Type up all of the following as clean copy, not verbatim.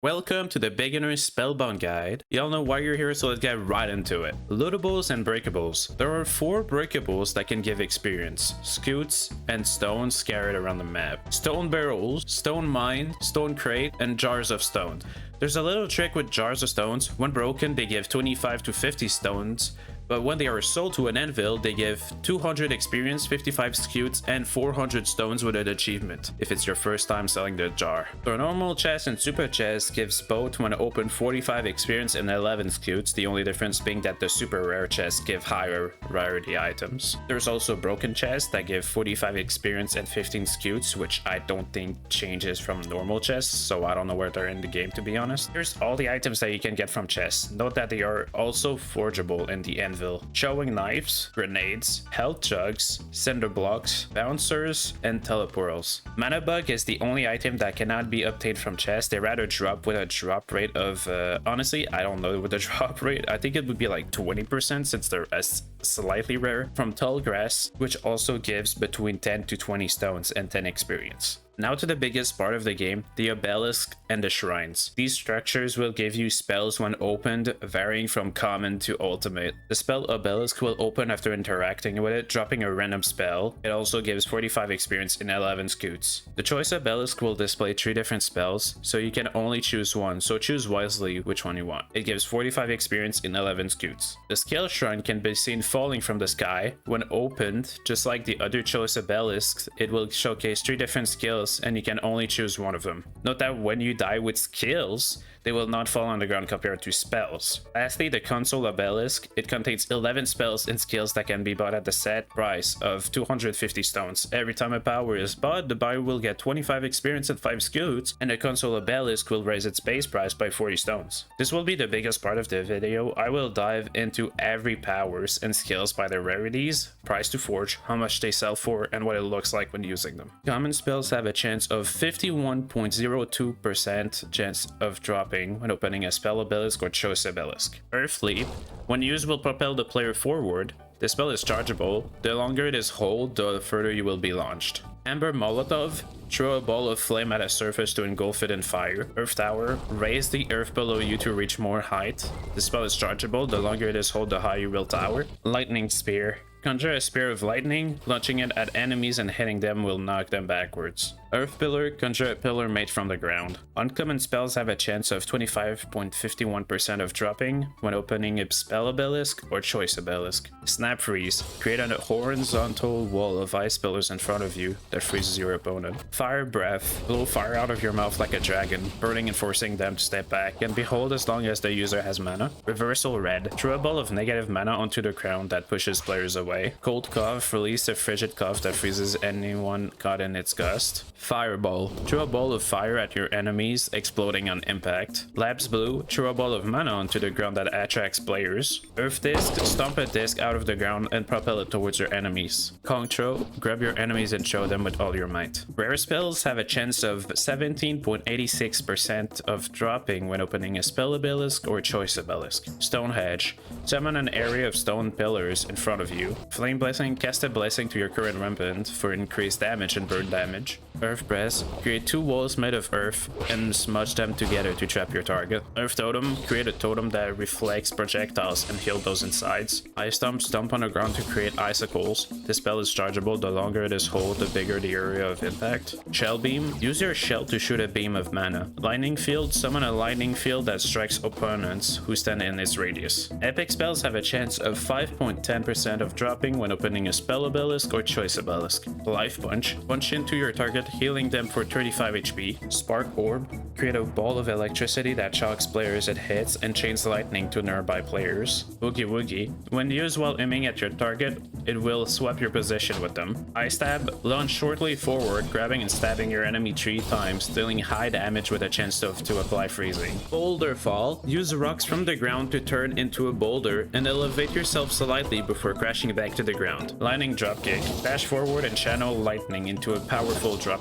Welcome to the Beginner's Spellbound Guide. Y'all know why you're here, so let's get right into it. Lootables and breakables. There are 4 breakables that can give experience: scutes and stones scattered around the map. Stone barrels, stone mine, stone crate, and jars of stone. There's a little trick with jars of stones. When broken, they give 25 to 50 stones, but when they are sold to an anvil, they give 200 experience, 55 scutes, and 400 stones with an achievement, if it's your first time selling the jar. The normal chest and super chest gives both when open 45 experience and 11 scutes, the only difference being that the super rare chests give higher rarity items. There's also broken chests that give 45 experience and 15 scutes, which I don't think changes from normal chests, so I don't know where they're in the game, to be honest. Here's all the items that you can get from chests. Note that they are also forgeable in the anvil. Showing knives, grenades, health jugs, cinder blocks, bouncers, and teleportals. Mana bug is the only item that cannot be obtained from chests. They rather drop with a drop rate of, honestly, I don't know with the drop rate. I think it would be like 20% since they're slightly rare. From tall grass, which also gives between 10 to 20 stones and 10 experience. Now to the biggest part of the game, the obelisk and the shrines. These structures will give you spells when opened, varying from common to ultimate. The spell obelisk will open after interacting with it, dropping a random spell. It also gives 45 experience and 11 scutes. The choice obelisk will display 3 different spells, so you can only choose one, so choose wisely which one you want. It gives 45 experience and 11 scutes. The skill shrine can be seen falling from the sky. When opened, just like the other choice obelisks, it will showcase 3 different skills, and you can only choose one of them. Note that when you die with skills, they will not fall on the ground compared to spells. Lastly, the console obelisk. It contains 11 spells and skills that can be bought at the set price of 250 stones. Every time a power is bought, the buyer will get 25 experience and 5 scutes, and the console obelisk will raise its base price by 40 stones. This will be the biggest part of the video. I will dive into every powers and skills by their rarities, price to forge, how much they sell for, and what it looks like when using them. Common spells have a chance of 51.02% chance of dropping when opening a spell obelisk or choice obelisk. Earth Leap, when used, will propel the player forward. The spell is chargeable. The longer it is held, the further you will be launched. Amber Molotov, throw a ball of flame at a surface to engulf it in fire. Earth Tower, raise the earth below you to reach more height. The spell is chargeable. The longer it is held, the higher you will tower. Lightning Spear, conjure a spear of lightning. Launching it at enemies and hitting them will knock them backwards. Earth Pillar, conjure a pillar made from the ground. Uncommon spells have a chance of 25.51% of dropping when opening a spell obelisk or choice obelisk. Snap Freeze, create a horizontal wall of ice pillars in front of you that freezes your opponent. Fire Breath, blow fire out of your mouth like a dragon, burning and forcing them to step back, and behold as long as the user has mana. Reversal Red, throw a ball of negative mana onto the ground that pushes players away. Cold Cough, release a frigid cough that freezes anyone caught in its gust. Fireball, throw a ball of fire at your enemies, exploding on impact. Labs Blue, throw a ball of mana onto the ground that attracts players. Earth Disc, stomp a disc out of the ground and propel it towards your enemies. Kong Throw, grab your enemies and throw them with all your might. Rare spells have a chance of 17.86% of dropping when opening a spell obelisk or choice obelisk. Stone Hedge, summon an area of stone pillars in front of you. Flame Blessing, cast a blessing to your current rampant for increased damage and burn damage. Earth Press, create 2 walls made of earth and smudge them together to trap your target. Earth Totem, create a totem that reflects projectiles and heal those inside. Ice Stomp, stomp on the ground to create icicles. This spell is chargeable. The longer it is held, the bigger the area of impact. Shell Beam, use your shell to shoot a beam of mana. Lightning Field, summon a lightning field that strikes opponents who stand in its radius. Epic spells have a chance of 5.10% of dropping when opening a spell obelisk or choice obelisk. Life Punch, punch into your target, healing them for 35 HP. Spark Orb, create a ball of electricity that shocks players it hits and chains lightning to nearby players. Woogie Woogie, when used while aiming at your target, it will swap your position with them. Ice Stab, launch shortly forward, grabbing and stabbing your enemy 3 times, dealing high damage with a chance to apply freezing. Boulder Fall, use rocks from the ground to turn into a boulder and elevate yourself slightly before crashing back to the ground. Lightning Dropkick, dash forward and channel lightning into a powerful dropkick.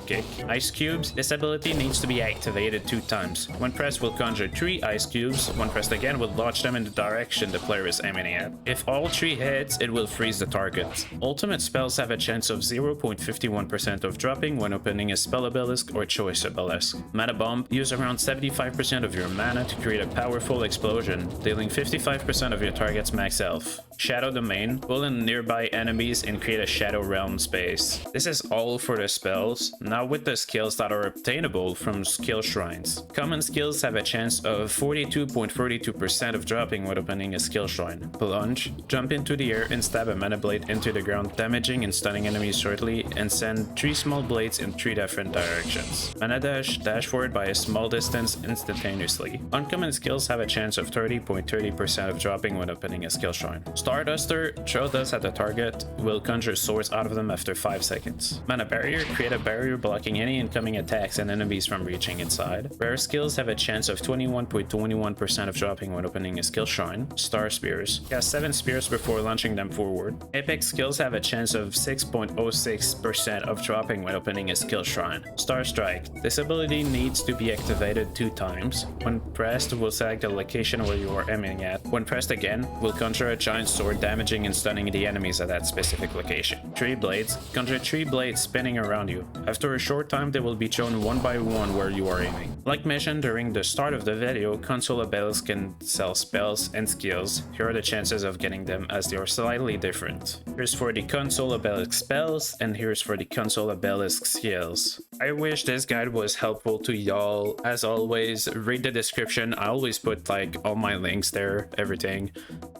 Ice Cubes, this ability needs to be activated 2 times. When pressed, will conjure 3 ice cubes. When pressed again, will launch them in the direction the player is aiming at. If all 3 hits, it will freeze the target. Ultimate spells have a chance of 0.51% of dropping when opening a spell obelisk or choice obelisk. Mana bomb, use around 75% of your mana to create a powerful explosion, dealing 55% of your target's max health. Shadow domain, pull in nearby enemies and create a shadow realm space. This is all for the spells. Now with the skills that are obtainable from skill shrines. Common skills have a chance of 42.42% of dropping when opening a skill shrine. Plunge, jump into the air and stab a mana blade into the ground, damaging and stunning enemies shortly, and send 3 small blades in 3 different directions. Mana dash, dash forward by a small distance instantaneously. Uncommon skills have a chance of 30.30% of dropping when opening a skill shrine. Starduster, throw dust at the target, will conjure swords out of them after 5 seconds. Mana barrier, create a barrier blocking any incoming attacks and enemies from reaching inside. Rare skills have a chance of 21.21% of dropping when opening a skill shrine. Star spears, cast 7 spears before launching them forward. Epic skills have a chance of 6.06% of dropping when opening a skill shrine. Star strike, this ability needs to be activated 2 times. When pressed, will select the location where you are aiming at. When pressed again, will conjure a giant sword, damaging and stunning the enemies at that specific location. 3 blades, conjure 3 blades spinning around you. After a short time, they will be shown one by one where you are aiming. Like mentioned during the start of the video, console obelisk can sell spells and skills. Here are the chances of getting them as they are slightly different. Here's for the console obelisk spells, and here's for the console obelisk skills. I wish this guide was helpful to y'all. As always, read the description. I always put like all my links there, everything.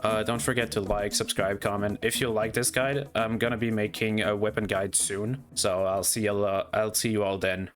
Don't forget to like, subscribe, comment. If you like this guide, I'm gonna be making a weapon guide soon. So I'll see you all then.